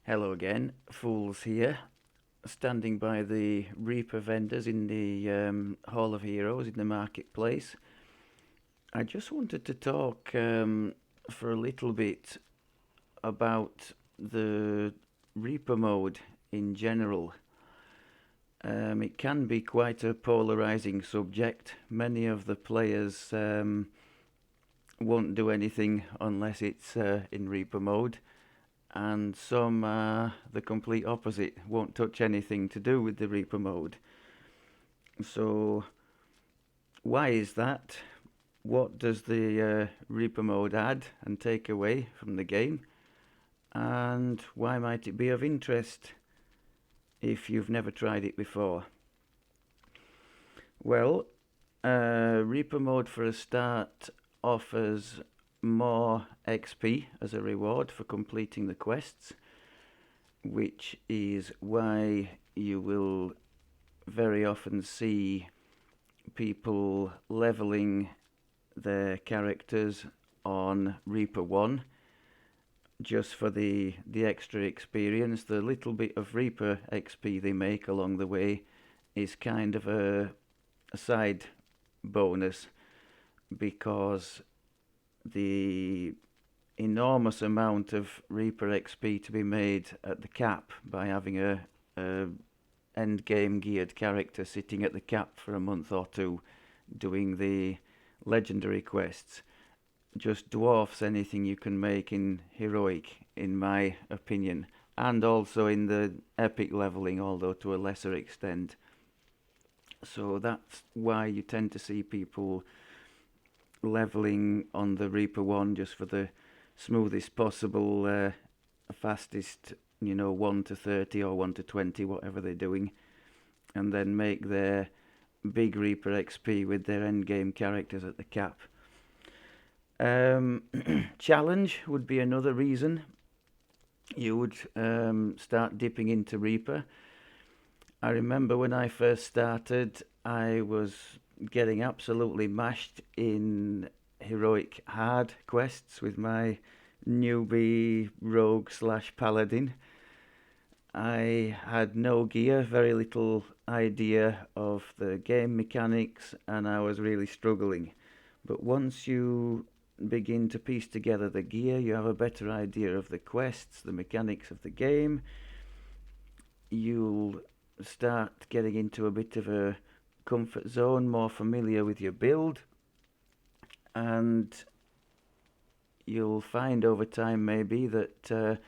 Hello again, Fools here, standing by the Reaper vendors in the Hall of Heroes in the marketplace. I just wanted to talk for a little bit about the Reaper mode in general. It can be quite a polarizing subject. Many of the players won't do anything unless it's in Reaper mode, and some are the complete opposite, won't touch anything to do with the Reaper mode. So, why is that? What does the Reaper mode add and take away from the game? And why might it be of interest if you've never tried it before? Well, Reaper mode for a start offers more XP as a reward for completing the quests, which is why you will very often see people leveling their characters on Reaper 1 just for the extra experience. The little bit of Reaper XP they make along the way is kind of a side bonus, because the enormous amount of Reaper XP to be made at the cap by having a end game geared character sitting at the cap for a month or two doing the legendary quests just dwarfs anything you can make in heroic, in my opinion, and also in the epic leveling, although to a lesser extent. So that's why you tend to see people leveling on the Reaper 1 just for the smoothest possible, fastest, 1 to 30 or 1 to 20, whatever they're doing, and then make their big Reaper XP with their endgame characters at the cap. Challenge would be another reason you would start dipping into Reaper. I remember when I first started, I was getting absolutely mashed in heroic hard quests with my newbie rogue / paladin. I had no gear, very little idea of the game mechanics, and I was really struggling. But once you begin to piece together the gear, you have a better idea of the quests, the mechanics of the game. You'll start getting into a bit of a comfort zone, more familiar with your build, and you'll find over time maybe that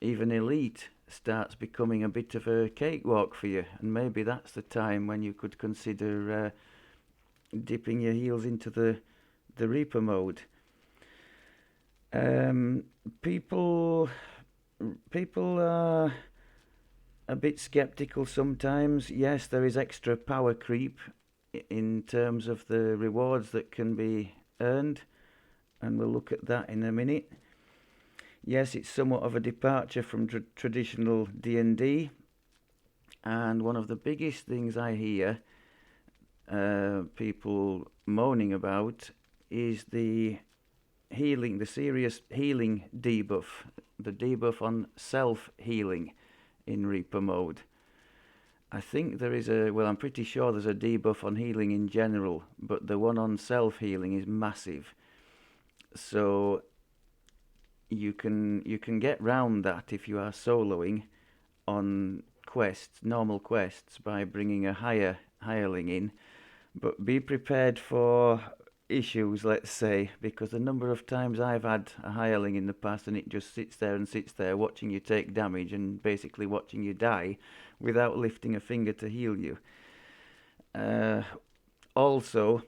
even elite starts becoming a bit of a cakewalk for you, and maybe that's the time when you could consider dipping your heels into the Reaper mode. People are a bit skeptical sometimes. Yes, there is extra power creep in terms of the rewards that can be earned, and we'll look at that in a minute. Yes, it's somewhat of a departure from traditional D&D, and one of the biggest things I hear people moaning about is the healing, the serious healing debuff, the debuff on self-healing in Reaper mode. I think there is I'm pretty sure there's a debuff on healing in general, but the one on self-healing is massive. So you can get round that if you are soloing on quests, normal quests, by bringing a hireling in, but be prepared for issues, let's say, because the number of times I've had a hireling in the past and it just sits there watching you take damage and basically watching you die without lifting a finger to heal you. Also,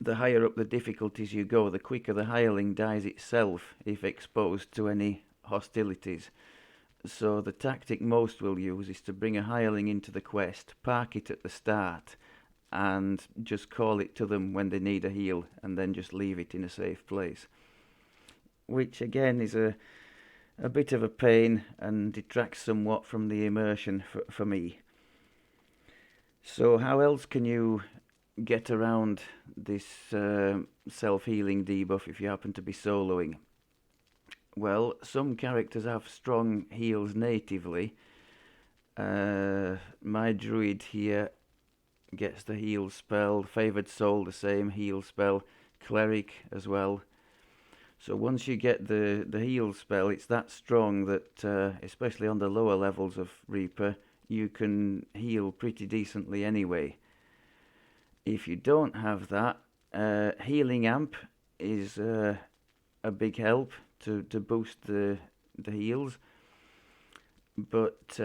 the higher up the difficulties you go, the quicker the hireling dies itself if exposed to any hostilities. So the tactic most will use is to bring a hireling into the quest, park it at the start, and just call it to them when they need a heal, and then just leave it in a safe place. Which again is a bit of a pain and detracts somewhat from the immersion for me. So how else can you get around this self-healing debuff if you happen to be soloing? Well, some characters have strong heals natively. My druid here gets the heal spell. Favoured soul, the same heal spell. Cleric as well. So once you get the heal spell, it's that strong that, especially on the lower levels of Reaper, you can heal pretty decently anyway. If you don't have that, healing amp is a big help to boost the heals. But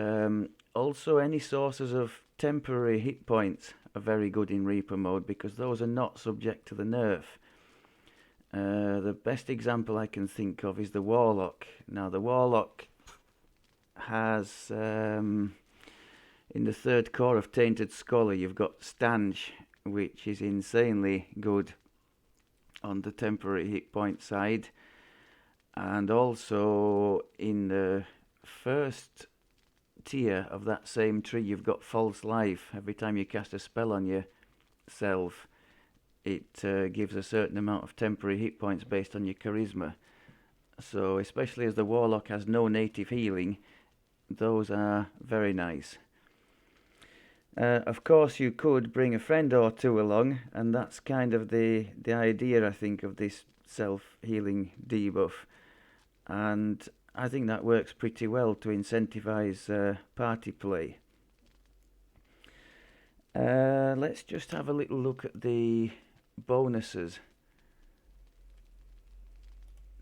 also any sources of temporary hit points are very good in Reaper mode because those are not subject to the nerf. The best example I can think of is the Warlock. Now the Warlock has, in the third core of Tainted Scholar, you've got Stanch, which is insanely good on the temporary hit point side. And also in the first tier of that same tree, you've got False Life. Every time you cast a spell on yourself, it gives a certain amount of temporary hit points based on your charisma. So especially as the Warlock has no native healing, those are very nice. Of course you could bring a friend or two along, and that's kind of the idea, I think, of this self-healing debuff. And I think that works pretty well to incentivize party play. Let's just have a little look at the bonuses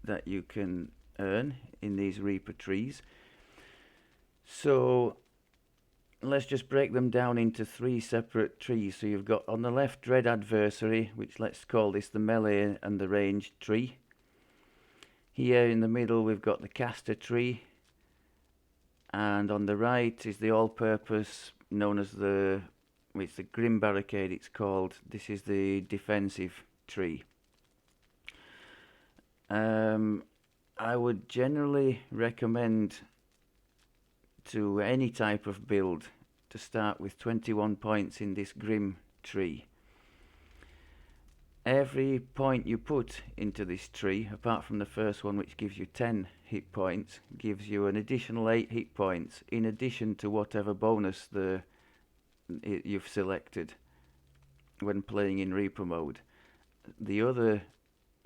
that you can earn in these Reaper trees. So let's just break them down into 3 separate trees. So you've got on the left Dread Adversary, which let's call this the melee and the ranged tree. Here in the middle we've got the caster tree, and on the right is the all-purpose, known as it's the Grim Barricade it's called. This is the defensive tree. I would generally recommend to any type of build to start with 21 points in this Grim tree. Every point you put into this tree, apart from the first one which gives you 10 hit points, gives you an additional 8 hit points in addition to whatever bonus you've selected when playing in Reaper mode. The other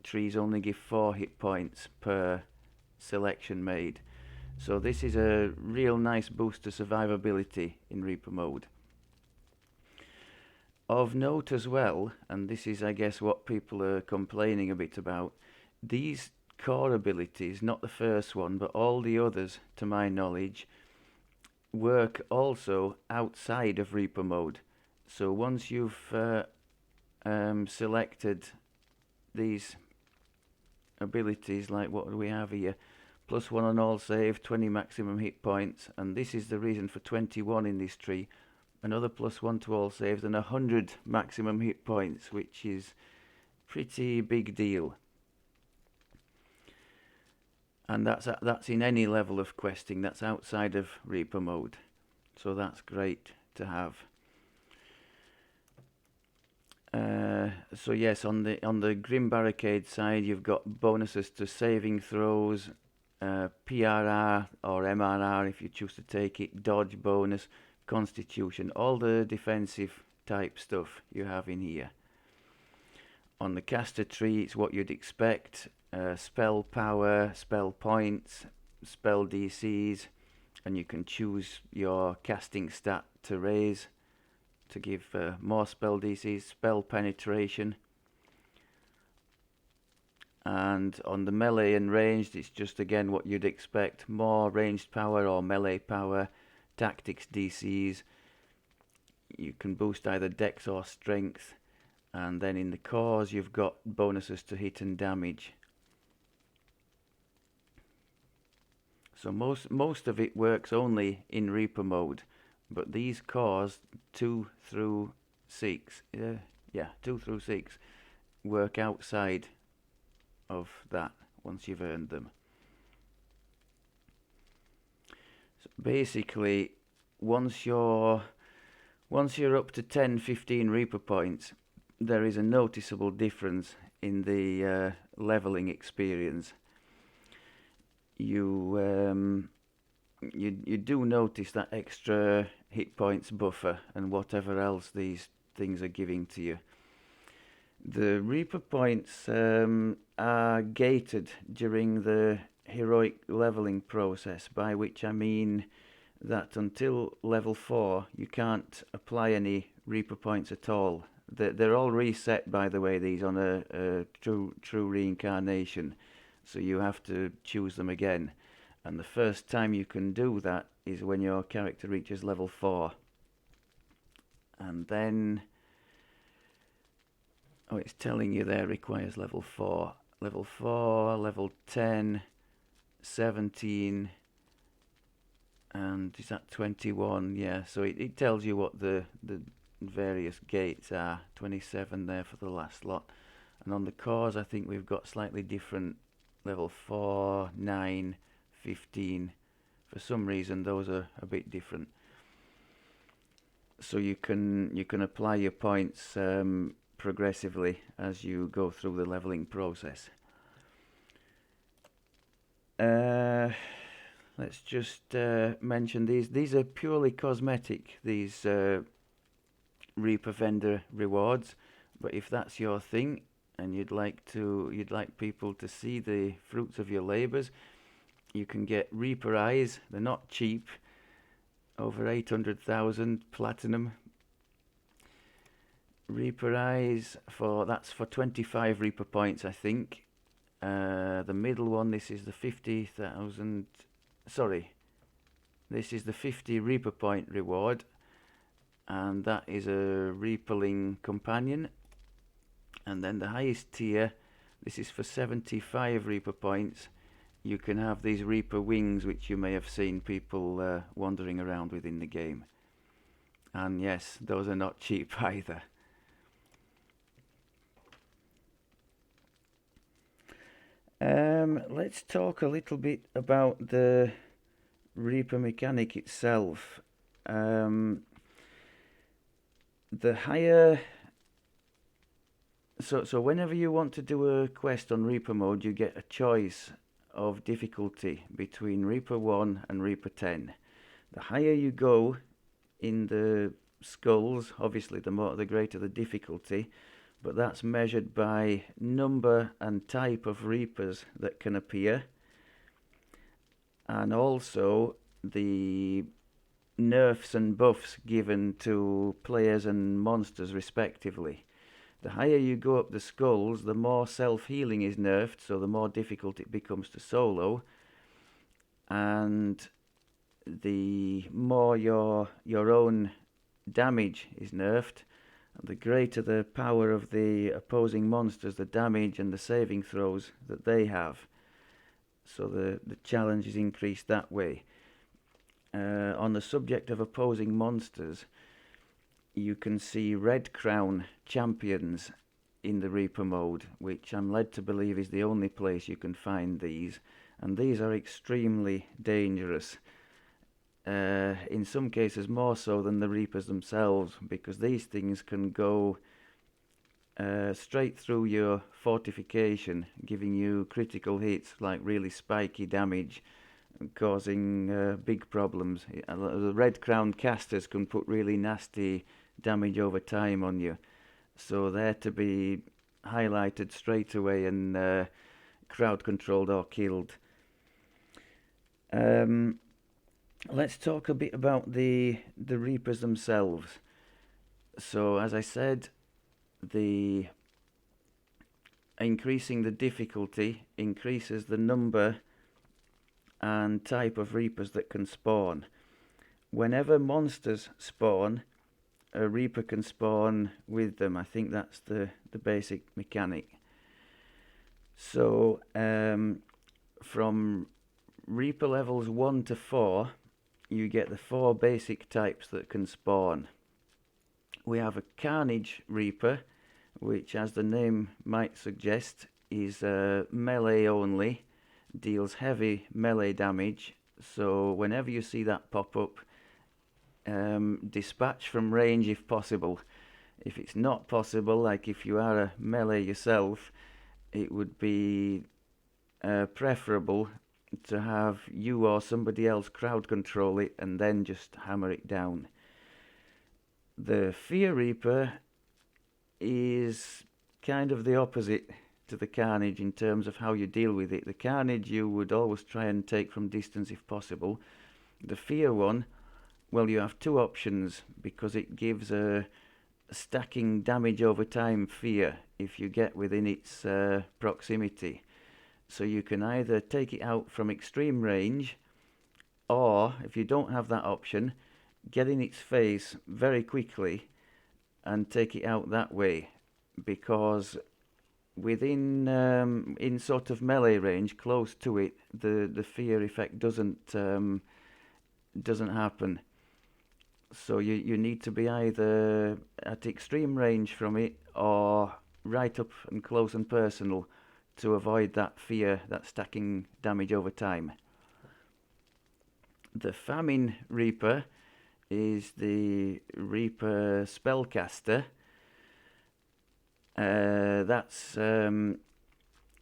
trees only give 4 hit points per selection made. So this is a real nice boost to survivability in Reaper mode. Of note as well, and this is I guess what people are complaining a bit about, these core abilities, not the first one but all the others to my knowledge, work also outside of Reaper mode. So once you've selected these abilities, like what do we have here, +1 on all save, 20 maximum hit points, and this is the reason for 21 in this tree, another +1 to all saves and 100 maximum hit points, which is pretty big deal. And that's in any level of questing, that's outside of Reaper mode, so that's great to have. So yes, on the Grim Barricade side, you've got bonuses to saving throws, PRR or MRR if you choose to take it, dodge bonus, constitution, all the defensive type stuff you have in here. On the caster tree, it's what you'd expect, spell power, spell points, spell DCs, and you can choose your casting stat to raise to give more spell DCs, spell penetration. And on the melee and ranged, it's just again what you'd expect, more ranged power or melee power, tactics DCs. You can boost either dex or strength, and then in the cores you've got bonuses to hit and damage. So most of it works only in Reaper mode, but these cores 2 through 6 work outside of that once you've earned them. So basically, once you're up to 10-15 Reaper points, there is a noticeable difference in the leveling experience. you you do notice that extra hit points buffer and whatever else these things are giving to you. The Reaper points are gated during the heroic leveling process, by which I mean that until level 4 you can't apply any Reaper points at all. They're all reset, by the way, these on a true reincarnation, so you have to choose them again. And the first time you can do that is when your character reaches level 4. And then, oh, it's telling you there requires level 4. Level 4, level 10, 17, and is that 21? Yeah, so it tells you what the various gates are. 27 there for the last lot. And on the cores, I think we've got slightly different level 4, 9, 15. For some reason those are a bit different. So you can apply your points progressively as you go through the leveling process. Let's just mention these are purely cosmetic, these Reaper vendor rewards, but if that's your thing and you'd like people to see the fruits of your labors, you can get Reaper eyes. They're not cheap, over 800,000 platinum. Reaper eyes, that's for 25 Reaper points, I think. The middle one, this is the 50,000. Sorry, this is the 50 Reaper point reward, and that is a Reaperling companion. And then the highest tier, this is for 75 Reaper points. You can have these Reaper wings, which you may have seen people wandering around with in the game. And yes, those are not cheap either. Let's talk a little bit about the Reaper mechanic itself. The higher... So whenever you want to do a quest on Reaper mode, you get a choice of difficulty between Reaper 1 and Reaper 10. The higher you go in the skulls, obviously the greater the difficulty, but that's measured by number and type of Reapers that can appear, and also the nerfs and buffs given to players and monsters respectively. The higher you go up the skulls, the more self-healing is nerfed, so the more difficult it becomes to solo, and the more your own damage is nerfed. The greater the power of the opposing monsters, the damage and the saving throws that they have. So the challenge is increased that way. On the subject of opposing monsters, you can see Red Crown champions in the Reaper mode, which I'm led to believe is the only place you can find these. And these are extremely dangerous. In some cases more so than the Reapers themselves, because these things can go straight through your fortification, giving you critical hits, like really spiky damage, causing big problems. The Red Crown casters can put really nasty damage over time on you, so they're to be highlighted straight away and crowd controlled or killed. Let's talk a bit about the Reapers themselves. So as I said, the increasing the difficulty increases the number and type of Reapers that can spawn. Whenever monsters spawn, a Reaper can spawn with them. I think that's the basic mechanic. So from Reaper levels 1 to 4, you get the 4 basic types that can spawn. We have a Carnage Reaper, which, as the name might suggest, is melee only, deals heavy melee damage. So whenever you see that pop up, dispatch from range if possible. If it's not possible, like if you are a melee yourself, it would be preferable to have you or somebody else crowd control it and then just hammer it down. The Fear Reaper is kind of the opposite to the Carnage in terms of how you deal with it. The Carnage you would always try and take from distance if possible. The Fear one, well, you have two options because it gives a stacking damage over time fear if you get within its proximity. So you can either take it out from extreme range, or if you don't have that option, get in its face very quickly and take it out that way, because within in sort of melee range close to it, the fear effect doesn't happen. So you need to be either at extreme range from it or right up and close and personal to avoid that fear, that stacking damage over time. The Famine Reaper is the Reaper spellcaster. That's a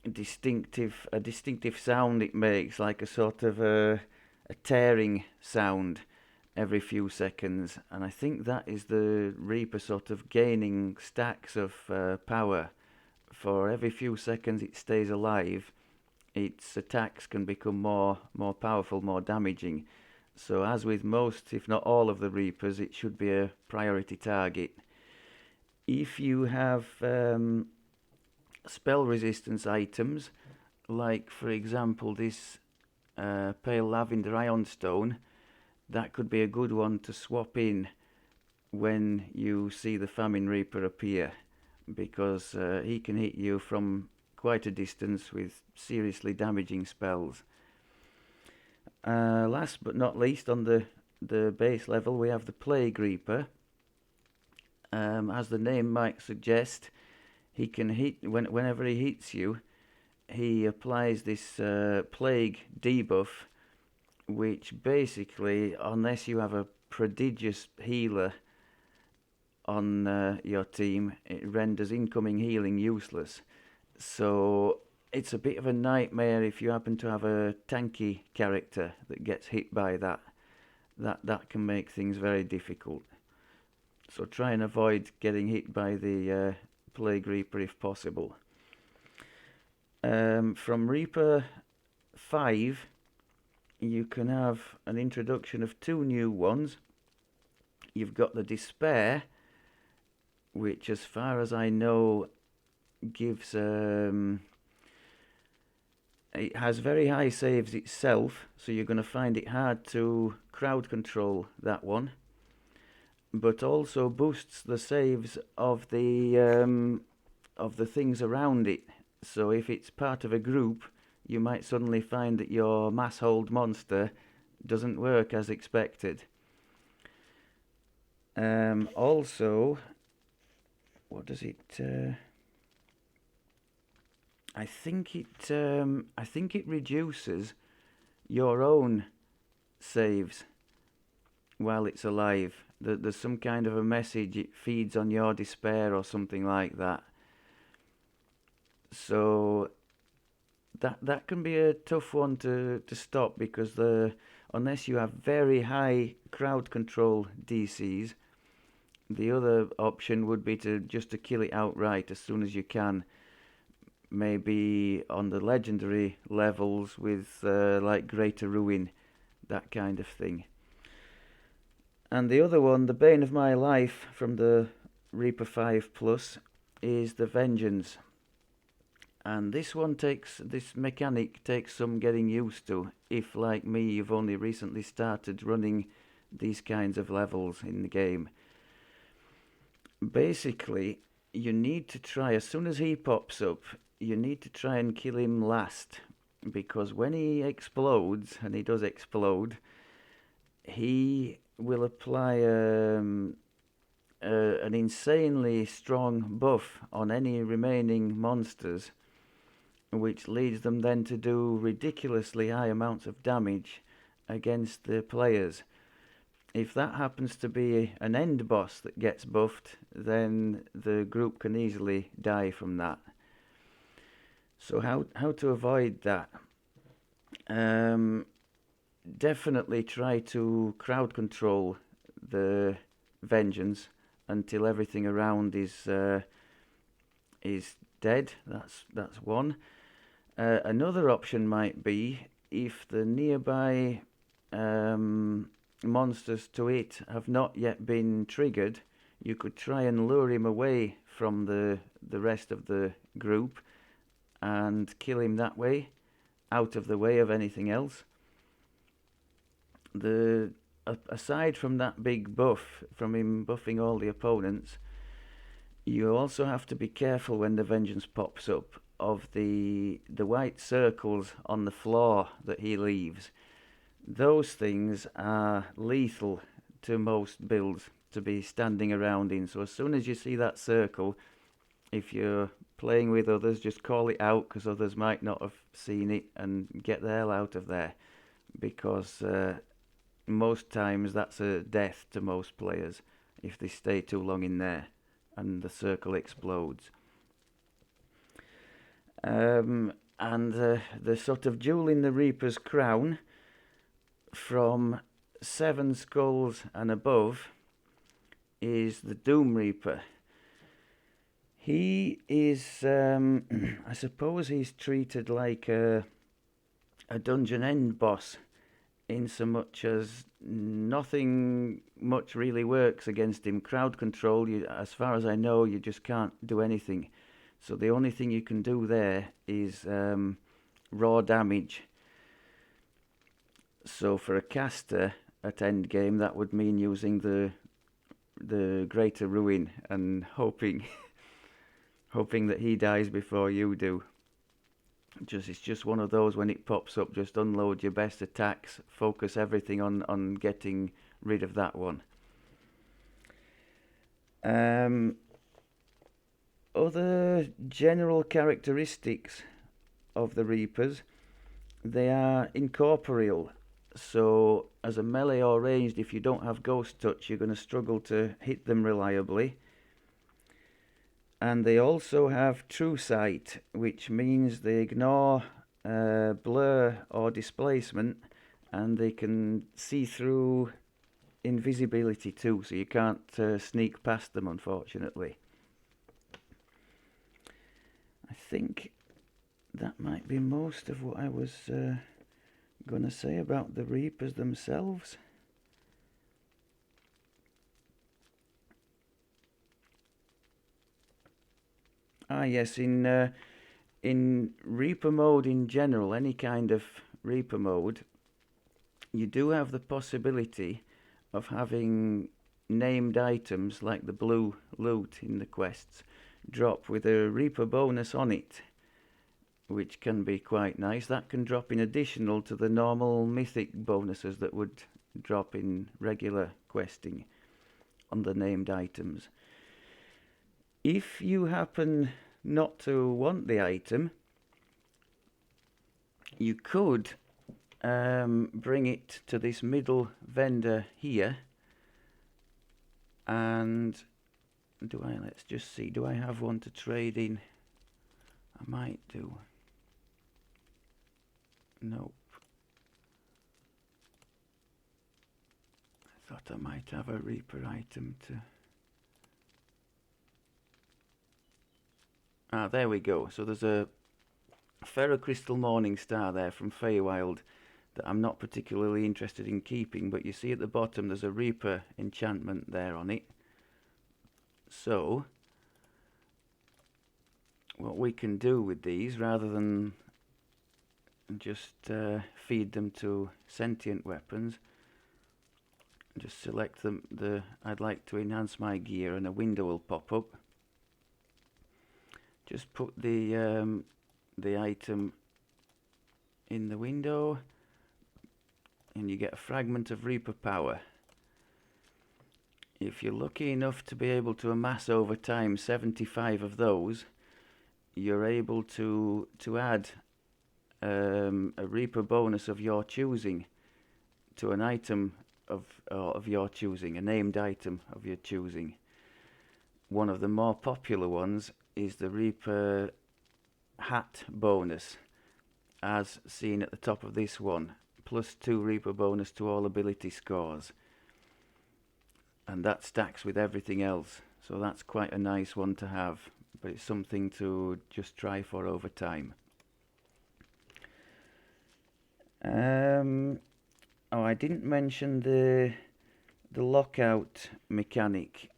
distinctive sound it makes, like a sort of a tearing sound every few seconds, and I think that is the Reaper sort of gaining stacks of power. For every few seconds it stays alive, its attacks can become more powerful, more damaging. So as with most, if not all of the Reapers, it should be a priority target. If you have spell resistance items, like for example this Pale Lavender Ironstone, that could be a good one to swap in when you see the Famine Reaper appear, because he can hit you from quite a distance with seriously damaging spells. Last but not least, on the base level, we have the Plague Reaper. As the name might suggest, he can hit whenever he hits you. He applies this plague debuff, which basically, unless you have a prodigious healer on your team, it renders incoming healing useless. So it's a bit of a nightmare if you happen to have a tanky character that gets hit by that. That can make things very difficult. So try and avoid getting hit by the Plague Reaper if possible. From Reaper 5, you can have an introduction of two new ones. You've got the Despair, which as far as I know gives it has very high saves itself, so you're going to find it hard to crowd control that one, but also boosts the saves of the things around it. So if it's part of a group, you might suddenly find that your mass hold monster doesn't work as expected. Also, what does it? I think it reduces your own saves while it's alive. There's some kind of a message. It feeds on your despair or something like that. So that can be a tough one to stop, because unless you have very high crowd control DCs, the other option would be to kill it outright as soon as you can. Maybe on the legendary levels with like Greater Ruin, that kind of thing. And the other one, the bane of my life from the Reaper 5 Plus, is the Vengeance. And this mechanic takes some getting used to, if like me you've only recently started running these kinds of levels in the game. Basically, you need to try, as soon as he pops up, you need to try and kill him last, because when he explodes, and he does explode, he will apply an insanely strong buff on any remaining monsters, which leads them then to do ridiculously high amounts of damage against the players. If that happens to be an end boss that gets buffed, then the group can easily die from that. So how to avoid that? definitely try to crowd control the vengeance until everything around is dead. That's one. Another option might be if the nearby monsters to it have not yet been triggered, you could try and lure him away from the rest of the group and kill him that way, out of the way of anything else. Aside from that big buff, from him buffing all the opponents, you also have to be careful when the vengeance pops up of the white circles on the floor that he leaves. Those things are lethal to most builds to be standing around in. So as soon as you see that circle, if you're playing with others, just call it out, because others might not have seen it, and get the hell out of there, because most times that's a death to most players if they stay too long in there and the circle explodes. And the sort of jewel in the Reaper's crown from 7 skulls and above is the Doom Reaper. He is, I suppose he's treated like a dungeon end boss, in so much as nothing much really works against him. Crowd control, as far as I know, you just can't do anything. So the only thing you can do there is raw damage. So for a caster at endgame, that would mean using the Greater Ruin and hoping that he dies before you do. It's just one of those, when it pops up, just unload your best attacks, focus everything on getting rid of that one. Other general characteristics of the Reapers, they are incorporeal. So as a melee or ranged, if you don't have Ghost Touch, you're going to struggle to hit them reliably. And they also have True Sight, which means they ignore blur or displacement, and they can see through invisibility too, so you can't sneak past them, unfortunately. I think that might be most of what I was going to say about the Reapers themselves. Yes, in Reaper mode in general, any kind of Reaper mode, you do have the possibility of having named items like the blue loot in the quests drop with a Reaper bonus on it, which can be quite nice. That can drop in additional to the normal mythic bonuses that would drop in regular questing on the named items. If you happen not to want the item, you could bring it to this middle vendor here, and let's just see, do I have one to trade in? I might do. Nope. I thought I might have a Reaper item to... there we go. So there's a Ferrocrystal Morningstar there from Feywild that I'm not particularly interested in keeping, but you see at the bottom there's a Reaper enchantment there on it. So what we can do with these, rather than just feed them to sentient weapons, just select them. I'd like to enhance my gear, and a window will pop up. Just put the item in the window, and you get a fragment of Reaper power. If you're lucky enough to be able to amass over time 75 of those, you're able to add a Reaper bonus of your choosing to an item of your choosing, a named item of your choosing. One of the more popular ones is the Reaper hat bonus, as seen at the top of this one, +2 Reaper bonus to all ability scores, and that stacks with everything else, so that's quite a nice one to have, but it's something to just try for over time. Oh, I didn't mention the lockout mechanic.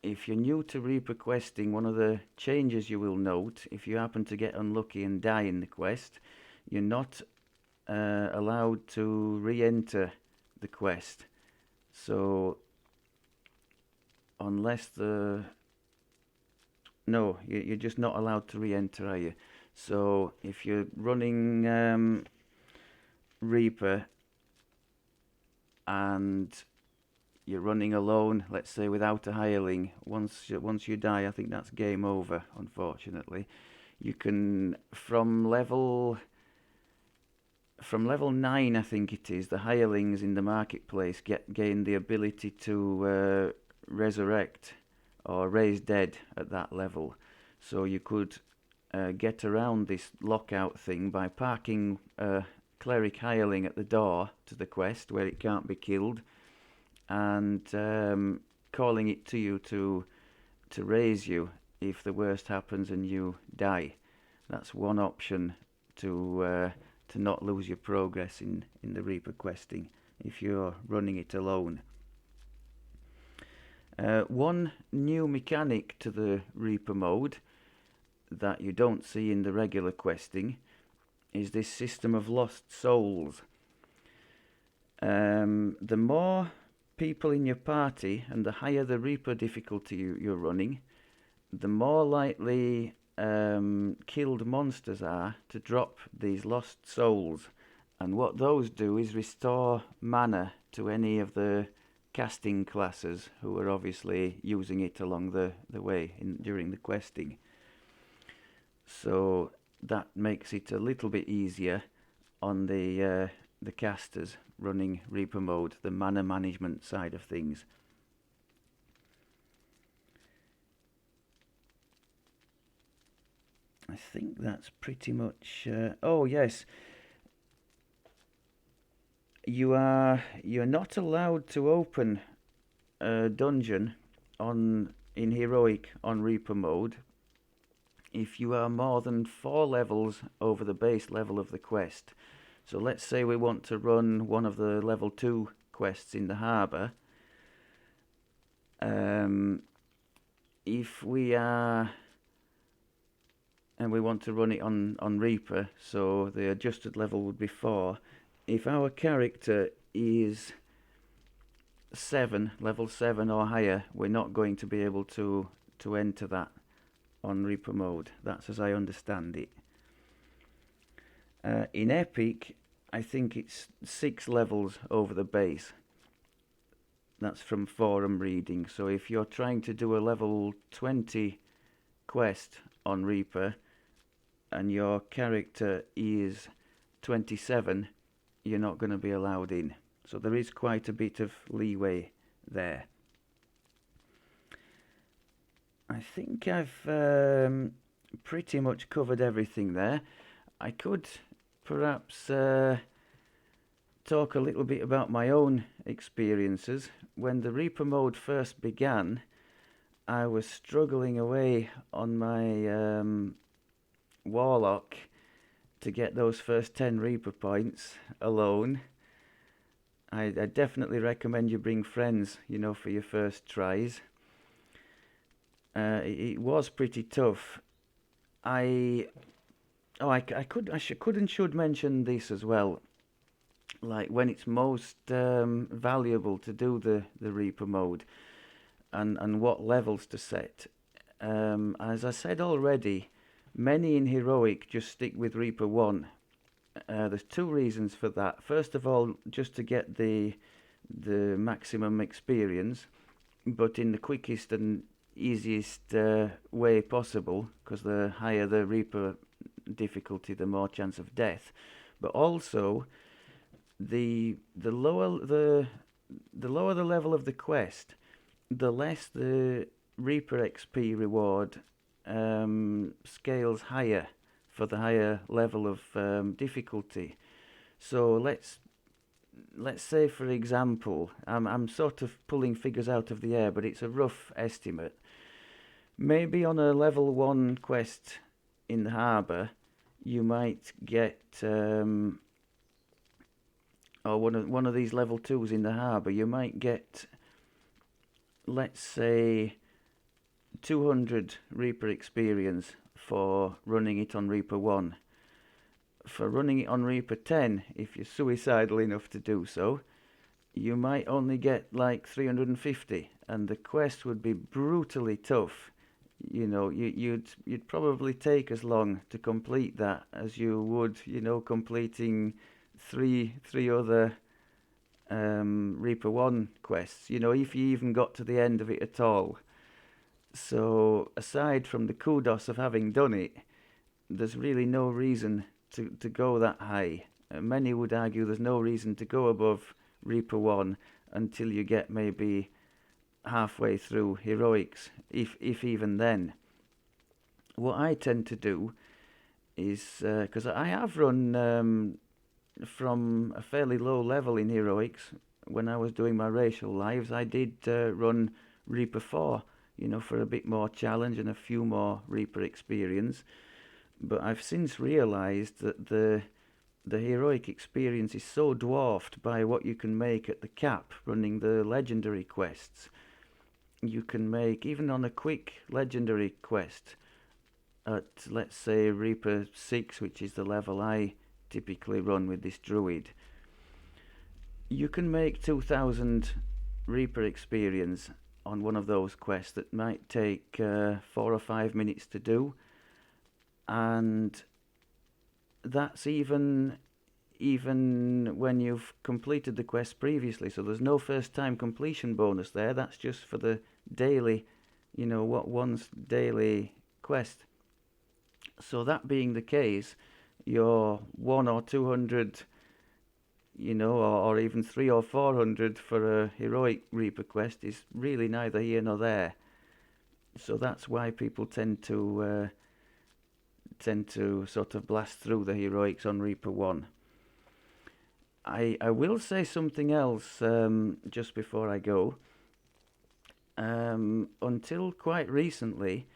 If you're new to Reaper questing, one of the changes you will note, if you happen to get unlucky and die in the quest, you're not allowed to re-enter the quest. So unless no, you're just not allowed to re-enter, are you? So if you're running Reaper and you're running alone, let's say without a hireling, once you die, I think that's game over, unfortunately. You can, from level 9, I think it is, the hirelings in the marketplace gain the ability to resurrect or raise dead at that level. So you could get around this lockout thing by parking a cleric hireling at the door to the quest where it can't be killed, and calling it to you to raise you if the worst happens and you die. That's one option to not lose your progress in the Reaper questing if you're running it alone. One new mechanic to the Reaper mode that you don't see in the regular questing is this system of lost souls. The more people in your party and the higher the Reaper difficulty you're running, the more likely killed monsters are to drop these lost souls, and what those do is restore mana to any of the casting classes who are obviously using it along the way during the questing. So that makes it a little bit easier on the casters running Reaper mode, the mana management side of things. I think that's pretty much. Oh yes, you're not allowed to open a dungeon in heroic on Reaper mode if you are more than 4 levels over the base level of the quest. So let's say we want to run one of the level 2 quests in the harbour. If we are, and we want to run it on Reaper, so the adjusted level would be 4. If our character is level 7 or higher, we're not going to be able to enter that on Reaper mode. That's as I understand it. In Epic, I think it's 6 levels over the base. That's from forum reading. So if you're trying to do a level 20 quest on Reaper and your character is 27, you're not going to be allowed in. So there is quite a bit of leeway there. I think I've pretty much covered everything there. I could perhaps talk a little bit about my own experiences. When the Reaper mode first began, I was struggling away on my Warlock to get those first 10 Reaper points alone. I definitely recommend you bring friends, for your first tries. It was pretty tough. I could and should mention this as well. Like when it's most valuable to do the Reaper mode, and what levels to set. As I said already, many in heroic just stick with Reaper 1. There's 2 reasons for that. First of all, just to get the maximum experience, but in the quickest and easiest way possible, because the higher the Reaper difficulty, the more chance of death. But also, the lower the level of the quest, the less the Reaper XP reward scales higher for the higher level of difficulty. So let's say, for example, I'm sort of pulling figures out of the air, but it's a rough estimate. Maybe on a level 1 quest in the harbour, you might get, or one of these level 2s in the harbour, you might get, let's say, 200 Reaper experience for running it on Reaper 1. For running it on Reaper 10, if you're suicidal enough to do so, you might only get like 350, and the quest would be brutally tough. You know, you'd probably take as long to complete that as you would, you know, completing three other Reaper 1 quests, you know, if you even got to the end of it at all. So aside from the kudos of having done it, there's really no reason to go that high. Many would argue there's no reason to go above Reaper 1 until you get maybe halfway through Heroics, if even then. What I tend to do is, because I have run from a fairly low level in Heroics, when I was doing my racial lives, I did run Reaper 4, you know, for a bit more challenge and a few more Reaper experience. But I've since realised that the heroic experience is so dwarfed by what you can make at the cap running the legendary quests. You can make, even on a quick legendary quest at, let's say, Reaper 6, which is the level I typically run with this druid, you can make 2000 Reaper experience on one of those quests that might take 4 or 5 minutes to do. And that's even when you've completed the quest previously, so there's no first time completion bonus there. That's just for the daily, you know, what one's daily quest. So that being the case, your 100 or 200, you know, or even 300 or 400 for a heroic Reaper quest is really neither here nor there. So that's why people tend to sort of blast through the heroics on Reaper 1. I will say something else just before I go. Until quite recently,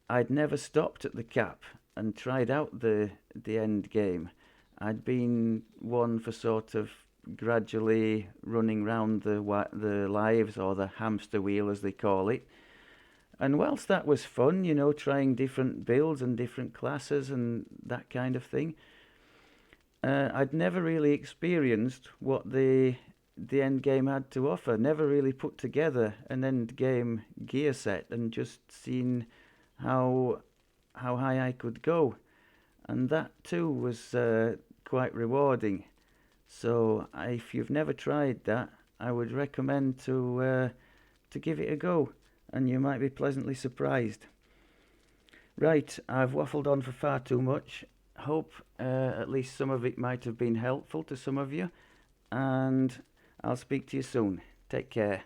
I'd never stopped at the cap and tried out the end game. I'd been one for sort of gradually running round the lives, or the hamster wheel as they call it. And whilst that was fun, you know, trying different builds and different classes and that kind of thing, I'd never really experienced what the end game had to offer. Never really put together an end game gear set and just seen how high I could go, and that too was quite rewarding. So if you've never tried that, I would recommend to give it a go, and you might be pleasantly surprised. Right, I've waffled on for far too much. Hope at least some of it might have been helpful to some of you, and I'll speak to you soon. Take care.